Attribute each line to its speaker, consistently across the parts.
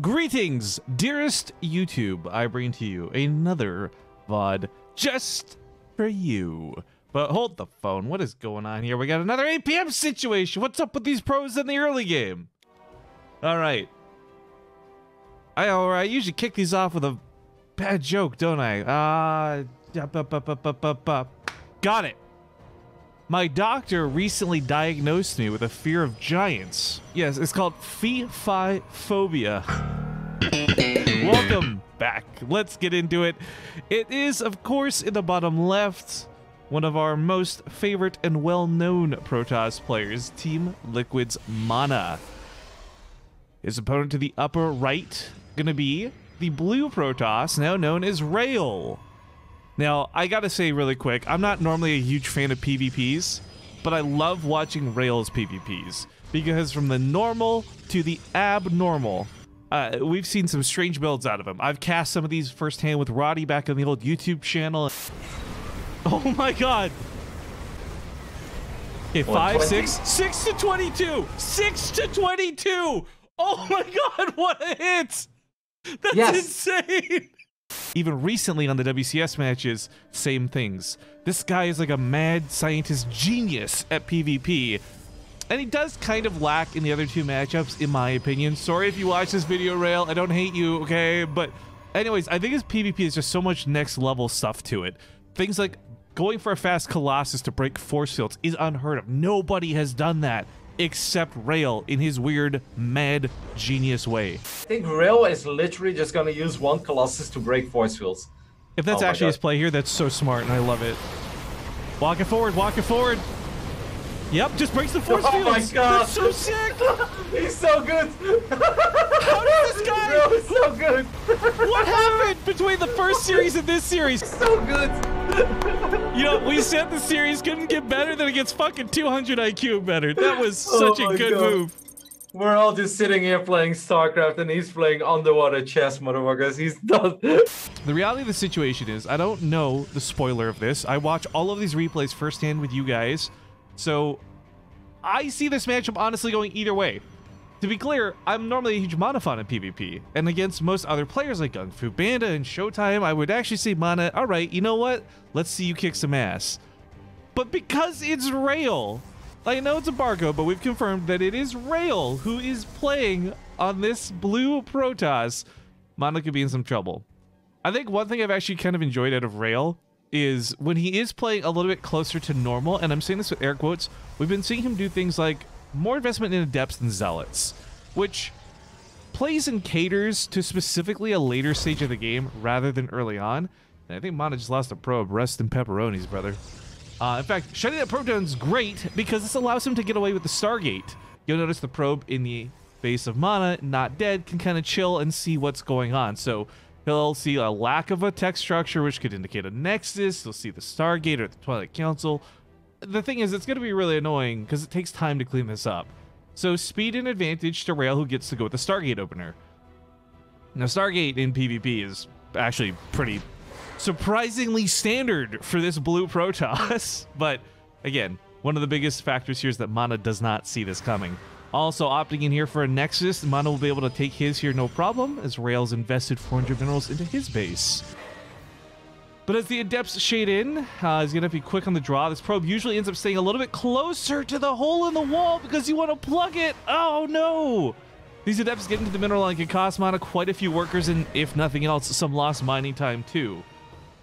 Speaker 1: Greetings, dearest YouTube. I bring to you another VOD just for you. But hold the phone. What is going on here? We got another 8 p.m. situation. What's up with these pros in the early game? All right. I usually kick these off with a bad joke, don't I? Got it. My doctor recently diagnosed me with a fear of giants. Yes, it's called phobia. Welcome back. Let's get into it. It is, of course, in the bottom left, one of our most favorite and well-known Protoss players, Team Liquid's Mana. His opponent to the upper right, gonna be the blue Protoss, now known as Rail. Now, I gotta say really quick, I'm not normally a huge fan of PvPs, but I love watching Rail's PvPs, because from the normal to the abnormal, we've seen some strange builds out of him. I've cast some of these firsthand with Roddy back on the old YouTube channel. Oh my god! Okay, 5, 6 to 22! 6 to 22! Oh my god, what a hit! That's insane! Even recently on the WCS matches, same things. This guy is like a mad scientist genius at PvP, and he does kind of lack in the other two matchups, in my opinion. Sorry if you watch this video, Rail. I don't hate you, okay? But anyways, I think his PvP is just so much next level stuff to it. Things like going for a fast Colossus to break force fields is unheard of. Nobody has done that except Rail in his weird, mad, genius way.
Speaker 2: I think Rail is literally just gonna use one Colossus to break force fields.
Speaker 1: If that's actually his play here, that's so smart, and I love it. Walk it forward, walk it forward. Yep, just breaks the force fields.
Speaker 2: Oh my god!
Speaker 1: That's so sick!
Speaker 2: He's so good!
Speaker 1: How did this guy...
Speaker 2: Rail is so good!
Speaker 1: What happened between the first series and this series?
Speaker 2: So good!
Speaker 1: You know, we said the series couldn't get better, then it gets fucking 200 IQ better. That was such a good move.
Speaker 2: We're all just sitting here playing StarCraft, and he's playing underwater chess, motherfuckers. He's done.
Speaker 1: The reality of the situation is, I don't know the spoiler of this. I watch all of these replays firsthand with you guys, so I see this matchup honestly going either way. To be clear, I'm normally a huge Mana fan in PvP, and against most other players like Gung Fu Banda and Showtime, I would actually say Mana, alright, you know what? Let's see you kick some ass. But because it's Rail, I know it's Embargo, but we've confirmed that it is Rail who is playing on this blue Protoss, Mana could be in some trouble. I think one thing I've actually kind of enjoyed out of Rail is when he is playing a little bit closer to normal, and I'm saying this with air quotes, we've been seeing him do things like more investment in Adepts than Zealots, which plays and caters to specifically a later stage of the game rather than early on. And I think Mana just lost a probe. Rest in pepperonis, brother. In fact, shutting that probe down is great because this allows him to get away with the Stargate. You'll notice the probe in the base of Mana, not dead, can kind of chill and see what's going on. So he'll see a lack of a tech structure, which could indicate a Nexus. He'll see the Stargate or the Twilight Council. The thing is, it's going to be really annoying because it takes time to clean this up. So speed and advantage to Rail, who gets to go with the Stargate opener. Now, Stargate in PvP is actually pretty surprisingly standard for this blue Protoss. But again, one of the biggest factors here is that Mana does not see this coming. Also opting in here for a Nexus, Mana will be able to take his here no problem, as Rail's invested 400 minerals into his base. But as the Adepts shade in, he's going to be quick on the draw. This probe usually ends up staying a little bit closer to the hole in the wall because you want to plug it. Oh no! These Adepts get into the mineral line can cost Mana quite a few workers and, if nothing else, some lost mining time too.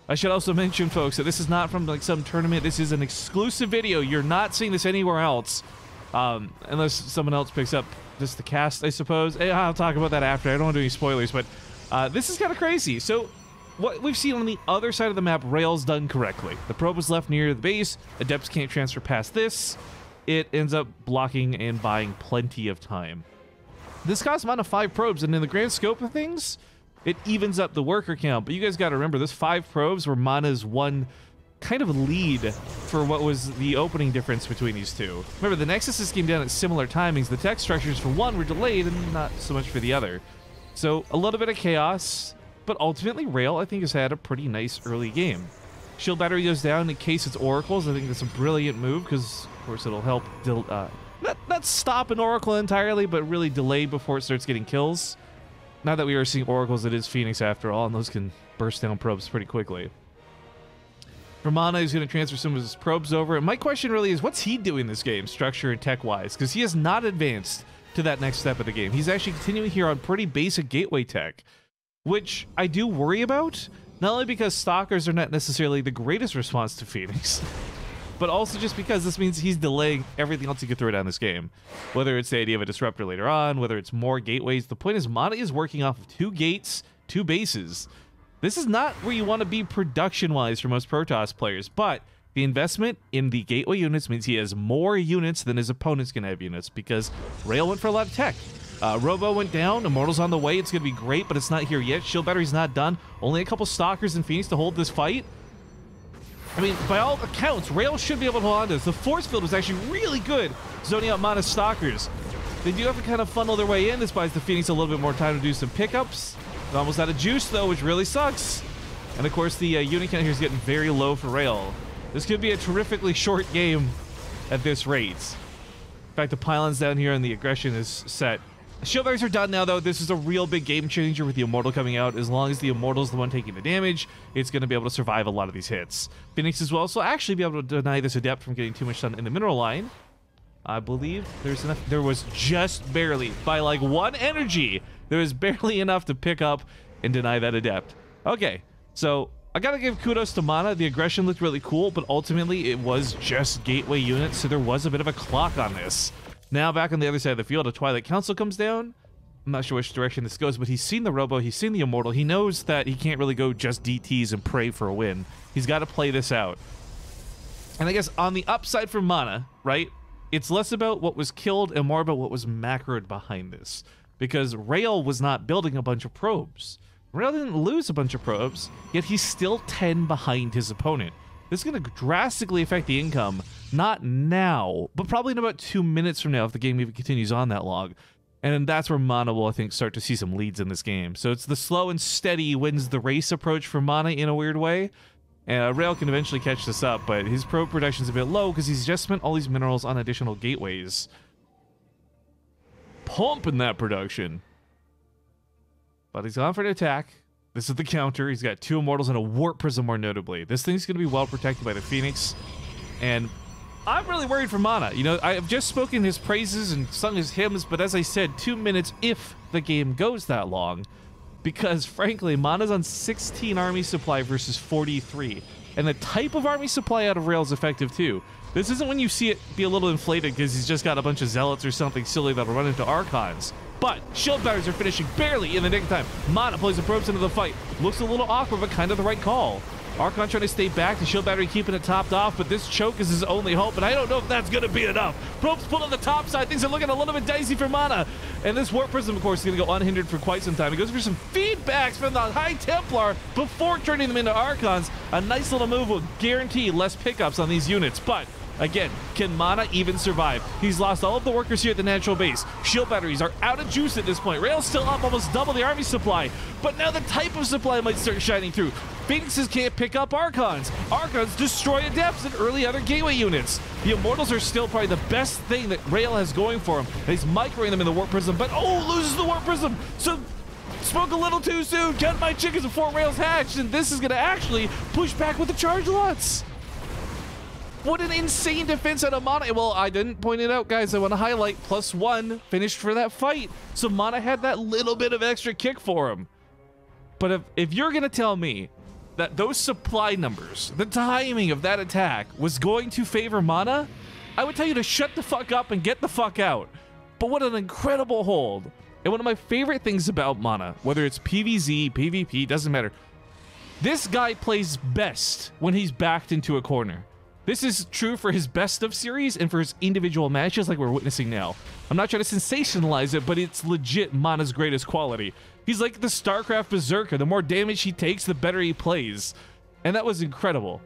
Speaker 1: I should also mention, folks, that this is not from like some tournament. This is an exclusive video. You're not seeing this anywhere else. Unless someone else picks up just the cast, I suppose. I'll talk about that after. I don't want to do any spoilers, but this is kind of crazy. So what we've seen on the other side of the map, Rail's done correctly. The probe was left near the base. Adepts can't transfer past this. It ends up blocking and buying plenty of time. This costs Mana 5 probes, and in the grand scope of things, it evens up the worker count. But you guys got to remember, this 5 probes were Mana's one kind of lead for what was the opening difference between these two. Remember, the Nexuses came down at similar timings. The tech structures for one were delayed and not so much for the other. So a little bit of chaos, but ultimately Rail, I think, has had a pretty nice early game. Shield battery goes down in case it's oracles. I think that's a brilliant move because, of course, it'll help not stop an oracle entirely, but really delay before it starts getting kills. now that we are seeing oracles, it is Phoenix after all, and those can burst down probes pretty quickly. For Mana, he's going to transfer some of his probes over. And my question really is, what's he doing this game, structure and tech-wise? Because he has not advanced to that next step of the game. He's actually continuing here on pretty basic gateway tech, which I do worry about, not only because Stalkers are not necessarily the greatest response to Phoenix, but also just because this means he's delaying everything else he could throw down this game. Whether it's the idea of a disruptor later on, whether it's more gateways, the point is Mana is working off of 2 gates, 2 bases. This is not where you want to be production-wise for most Protoss players, but the investment in the gateway units means he has more units than his opponents can have units, because Rail went for a lot of tech. Robo went down, Immortal's on the way, it's going to be great, but it's not here yet. Shield Battery's not done. Only a couple Stalkers and Phoenix to hold this fight. I mean, by all accounts, Rail should be able to hold on to this. The force field was actually really good, zoning out Mana Stalkers. They do have to kind of funnel their way in. This buys the Phoenix a little bit more time to do some pickups. They're almost out of juice, though, which really sucks. And, of course, the unit count here is getting very low for Rail. This could be a terrifically short game at this rate. In fact, the pylons down here and the aggression is set. Shield Barriers are done now, though. This is a real big game changer with the Immortal coming out. As long as the Immortal is the one taking the damage, it's going to be able to survive a lot of these hits. Phoenix as well, so actually be able to deny this Adept from getting too much done in the mineral line. I believe there's enough. There was just barely, by like 1 energy, there was barely enough to pick up and deny that Adept. Okay, so I gotta give kudos to Mana. The aggression looked really cool, but ultimately it was just gateway units, so there was a bit of a clock on this. Now back on the other side of the field, a Twilight Council comes down. I'm not sure which direction this goes, but he's seen the Robo, he's seen the Immortal. He knows that he can't really go just DTs and pray for a win. He's got to play this out. And I guess on the upside for Mana, right, it's less about what was killed and more about what was macroed behind this. Because Rail was not building a bunch of probes. Rail didn't lose a bunch of probes, yet he's still 10 behind his opponent. This is going to drastically affect the income, not now, but probably in about 2 minutes from now if the game even continues on that long. And that's where Mana will, I think, start to see some leads in this game. So it's the slow and steady wins the race approach for Mana in a weird way. Rail can eventually catch this up, but his probe production is a bit low because he's just spent all these minerals on additional gateways. Pumping that production. But he's gone for an attack. This is the counter. He's got 2 Immortals and a Warp Prism, more notably. This thing's going to be well protected by the Phoenix. And I'm really worried for Mana. You know, I have just spoken his praises and sung his hymns, but as I said, 2 minutes if the game goes that long. Because, frankly, Mana's on 16 army supply versus 43. And the type of army supply out of Rail is effective, too. This isn't when you see it be a little inflated because he's just got a bunch of Zealots or something silly that'll run into Archons. But Shield Batteries are finishing barely in the nick of time. Mana plays the probes into the fight. Looks a little awkward, but kind of the right call. Archon trying to stay back, the Shield Battery keeping it topped off, but this choke is his only hope, and I don't know if that's going to be enough. Probes pull on the top side. Things are looking a little bit dicey for Mana. And this Warp Prism, of course, is going to go unhindered for quite some time. He goes for some feedbacks from the High Templar before turning them into Archons. A nice little move will guarantee less pickups on these units, but again, can Mana even survive? He's lost all of the workers here at the natural base. Shield Batteries are out of juice at this point. Rail's still up almost double the army supply, but now the type of supply might start shining through. Phoenixes can't pick up Archons. Archons destroy Adepts and early other gateway units. The Immortals are still probably the best thing that Rail has going for him. And he's microing them in the Warp Prism, but loses the Warp Prism. So spoke a little too soon. Count my chickens before Rail's hatched, and this is going to actually push back with the charge lots. What an insane defense out of Mana. Well, I didn't point it out, guys. I want to highlight +1 finished for that fight. So Mana had that little bit of extra kick for him. But if you're going to tell me that those supply numbers, the timing of that attack was going to favor Mana, I would tell you to shut the fuck up and get the fuck out. But what an incredible hold. And one of my favorite things about Mana, whether it's PvZ, PvP, doesn't matter. This guy plays best when he's backed into a corner. This is true for his best of series and for his individual matches like we're witnessing now. I'm not trying to sensationalize it, but it's legit Mana's greatest quality. He's like the StarCraft Berserker. The more damage he takes, the better he plays. And that was incredible.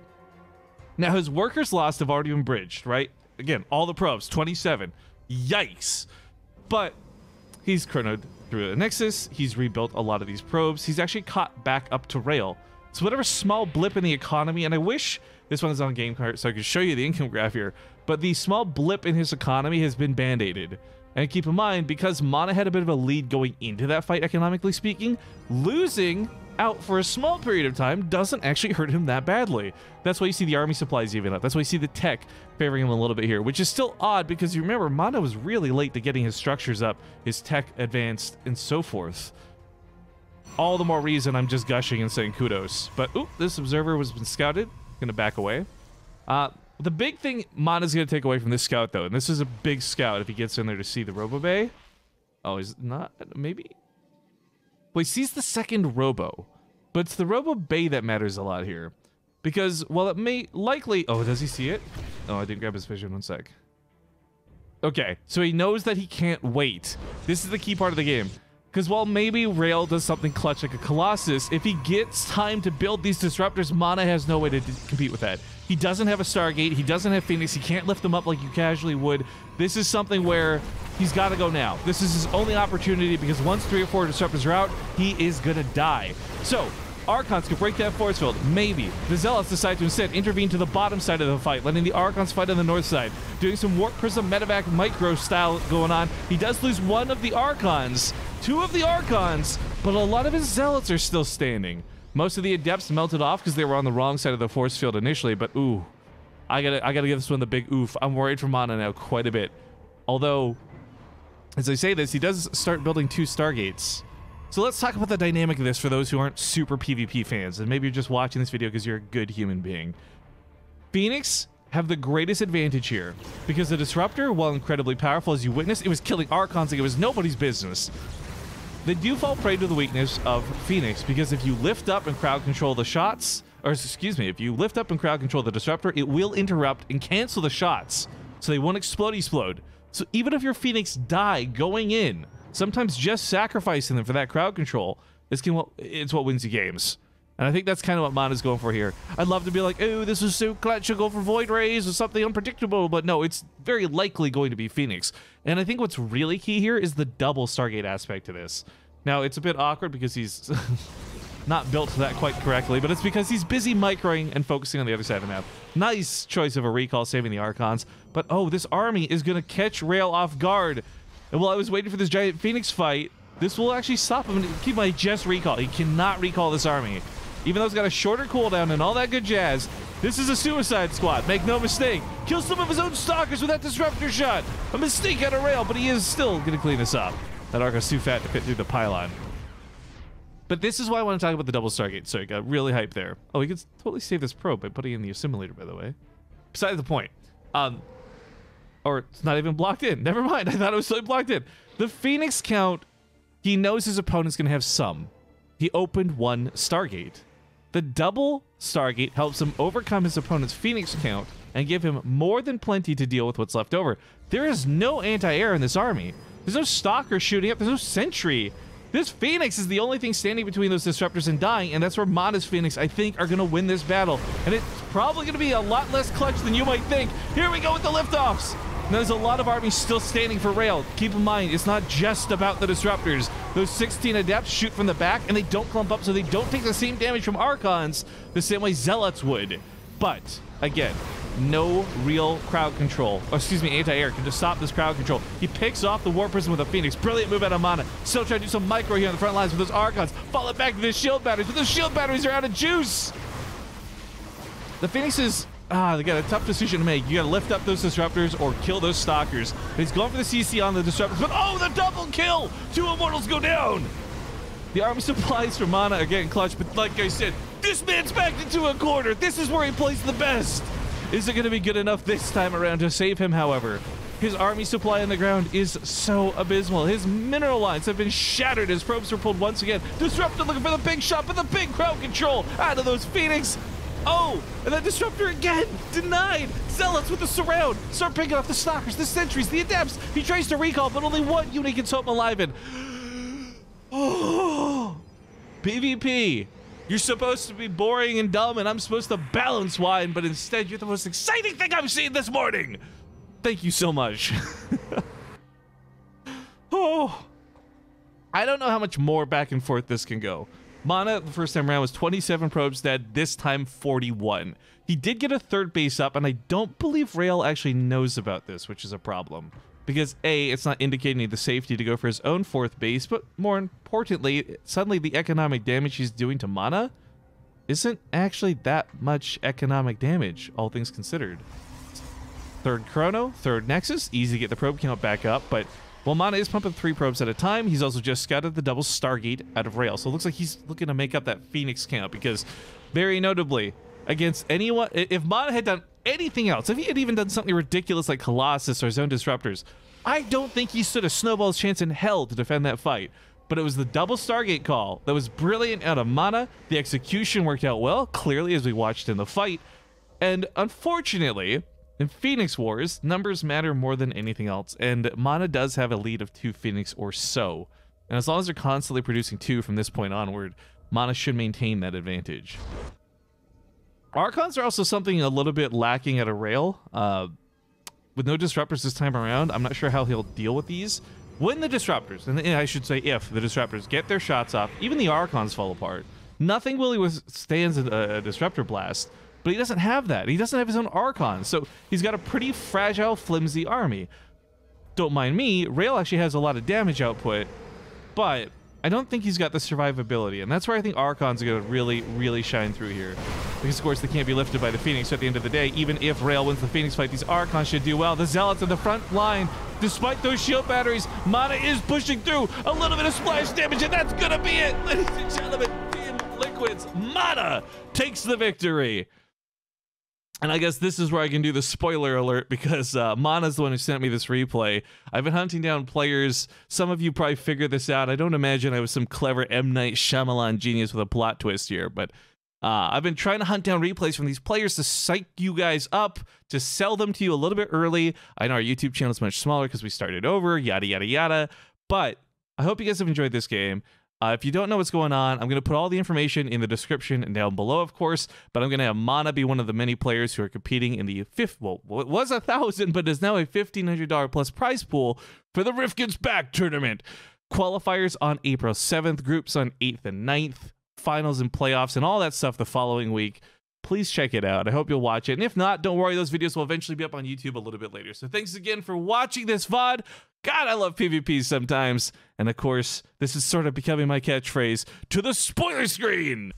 Speaker 1: Now, his workers lost have already been bridged, right? Again, all the probes, 27. Yikes. But he's chronoed through the Nexus. He's rebuilt a lot of these probes. He's actually caught back up to Rail. So whatever small blip in the economy, and I wish this one is on game card so I could show you the income graph here, but the small blip in his economy has been band-aided. And keep in mind, because Mana had a bit of a lead going into that fight, economically speaking, losing out for a small period of time doesn't actually hurt him that badly. That's why you see the army supplies even up. That's why you see the tech favoring him a little bit here, which is still odd because you remember Mana was really late to getting his structures up, his tech advanced, and so forth. All the more reason I'm just gushing and saying kudos. But, oop, this observer has been scouted. Gonna back away. The big thing Mana's gonna take away from this scout, though, and this is a big scout if he gets in there to see the Robo Bay. Oh, he's not? Maybe? Well, he sees the second Robo, but it's the Robo Bay that matters a lot here. Because, well, it may likely... Oh, does he see it? Oh, I didn't grab his vision. 1 sec. Okay, so he knows that he can't wait. This is the key part of the game. Because while maybe Rail does something clutch like a Colossus, if he gets time to build these disruptors, Mana has no way to compete with that. He doesn't have a Stargate, he doesn't have Phoenix, he can't lift them up like you casually would. This is something where he's got to go now. This is his only opportunity because once 3 or 4 disruptors are out, he is going to die. So, Archons could break that force field. Maybe. The Zealots decide to instead intervene to the bottom side of the fight, letting the Archons fight on the north side. Doing some Warp Prism Medevac Micro style going on. He does lose 1 of the Archons, 2 of the Archons, but a lot of his Zealots are still standing. Most of the Adepts melted off because they were on the wrong side of the force field initially, but ooh. I gotta give this one the big oof. I'm worried for Mana now quite a bit. Although, as I say this, he does start building 2 Stargates. So let's talk about the dynamic of this for those who aren't super PvP fans, and maybe you're just watching this video because you're a good human being. Phoenix have the greatest advantage here, because the Disruptor, while incredibly powerful as you witnessed, it was killing Archons like it was nobody's business. They do fall prey to the weakness of Phoenix, because if you lift up and crowd control the shots, or excuse me, if you lift up and crowd control the Disruptor, it will interrupt and cancel the shots, so they won't explode. So even if your Phoenix die going in, sometimes just sacrificing them for that crowd control it's what wins you games. And I think that's kind of what Mana's going for here. I'd love to be like, oh, this is so clutch, you'll go for Void Rays or something unpredictable, but no, it's very likely going to be Phoenix. And I think what's really key here is the double Stargate aspect to this. Now, it's a bit awkward because he's not built that quite correctly, but it's because he's busy microing and focusing on the other side of the map. Nice choice of a recall saving the Archons, but oh, this army is going to catch Rail off guard. And while I was waiting for this giant Phoenix fight, this will actually stop him and keep my just recall. He cannot recall this army. Even though it's got a shorter cooldown and all that good jazz, this is a suicide squad, make no mistake. Kill some of his own stalkers with that disruptor shot. A mistake out of Rail, but he is still going to clean this up. That Archo's too fat to fit through the pylon. But this is why I want to talk about the double Stargate. So I got really hyped there. Oh, he could totally save this probe by putting in the assimilator, by the way. Besides the point. Or it's not even blocked in. Never mind. I thought it was totally blocked in. The Phoenix count, he knows his opponent's going to have some. He opened 1 Stargate. The double Stargate helps him overcome his opponent's Phoenix count and give him more than plenty to deal with what's left over. There is no anti-air in this army. There's no Stalker shooting up. There's no Sentry. This Phoenix is the only thing standing between those Disruptors and dying, and that's where Mana's Phoenix, I think, are going to win this battle. And it's probably going to be a lot less clutch than you might think. Here we go with the liftoffs. Now, there's a lot of armies still standing for Rail. Keep in mind, it's not just about the Disruptors. Those 16 Adepts shoot from the back, and they don't clump up, so they don't take the same damage from Archons the same way Zealots would. But, again, no real crowd control. Or, excuse me, anti-air can just stop this crowd control. He picks off the Warp Prism with a Phoenix. Brilliant move out of Mana. Still trying to do some micro here on the front lines with those Archons. Fall it back to the shield batteries, but those shield batteries are out of juice. The Phoenix is... they got a tough decision to make. You gotta lift up those Disruptors or kill those Stalkers. He's going for the CC on the Disruptors, but oh, the double kill! 2 Immortals go down! The army supplies for Mana are getting clutch, but like I said, this man's backed into a corner. This is where he plays the best. Is it gonna be good enough this time around to save him, however? His army supply on the ground is so abysmal. His mineral lines have been shattered. His probes were pulled once again. Disruptor looking for the big shot, but the big crowd control out of those Phoenix. Oh, and that Disruptor again, denied. Zealots with the surround. Start picking off the Stalkers, the Sentries, the Adepts. He tries to recall, but only 1 unit gets home alive in. Oh, PvP. You're supposed to be boring and dumb, and I'm supposed to balance wine, but instead you're the most exciting thing I've seen this morning. Thank you so much. Oh, I don't know how much more back and forth this can go. Mana, the first time around, was 27 probes dead, this time 41. He did get a 3rd base up, and I don't believe Rail actually knows about this, which is a problem. because A, it's not indicating the safety to go for his own 4th base, but more importantly, suddenly the economic damage he's doing to mana isn't actually that much economic damage, all things considered. 3rd Chrono, 3rd Nexus, easy to get the probe count back up, but while Mana is pumping 3 probes at a time, he's also just scouted the double Stargate out of Rail. So it looks like he's looking to make up that Phoenix count, because very notably, against anyone, if Mana had done anything else, if he had even done something ridiculous like Colossus or Zone Disruptors, I don't think he stood a snowball's chance in hell to defend that fight. But it was the double Stargate call that was brilliant out of Mana. The execution worked out well, clearly, as we watched in the fight. And unfortunately, in Phoenix Wars, numbers matter more than anything else, and Mana does have a lead of 2 Phoenix or so. And as long as they're constantly producing 2 from this point onward, Mana should maintain that advantage. Archons are also something a little bit lacking at a Rail. With no Disruptors this time around, I'm not sure how he'll deal with these. When the Disruptors, and I should say if the Disruptors get their shots off, even the Archons fall apart. Nothing really withstands a Disruptor Blast, but he doesn't have that. He doesn't have his own Archons, so he's got a pretty fragile, flimsy army. Don't mind me, Rail actually has a lot of damage output, but I don't think he's got the survivability, and that's where I think Archons are going to really, really shine through here. Because, of course, they can't be lifted by the Phoenix, so at the end of the day, even if Rail wins the Phoenix fight, these Archons should do well. The Zealots in the front line, despite those shield batteries, Mana is pushing through. A little bit of splash damage, and that's going to be it. Ladies and gentlemen, Team Liquid's Mana takes the victory. And I guess this is where I can do the spoiler alert, because Mana's the one who sent me this replay. I've been hunting down players. Some of you probably figured this out. I don't imagine I was some clever M. Night Shyamalan genius with a plot twist here, but I've been trying to hunt down replays from these players to psych you guys up, to sell them to you a little bit early. I know our YouTube channel is much smaller because we started over, yada, yada, yada. But I hope you guys have enjoyed this game. If you don't know what's going on, I'm going to put all the information in the description and down below, of course, but I'm going to have Mana be one of the many players who are competing in the well, it was $1,000, but is now a $1,500 plus prize pool for the Rifkin's Back tournament. Qualifiers on April 7th, groups on 8th and 9th, finals and playoffs and all that stuff the following week. Please check it out. I hope you'll watch it. And if not, don't worry, those videos will eventually be up on YouTube a little bit later. So thanks again for watching this VOD. God, I love PvP sometimes. And of course, this is sort of becoming my catchphrase, to the spoiler screen!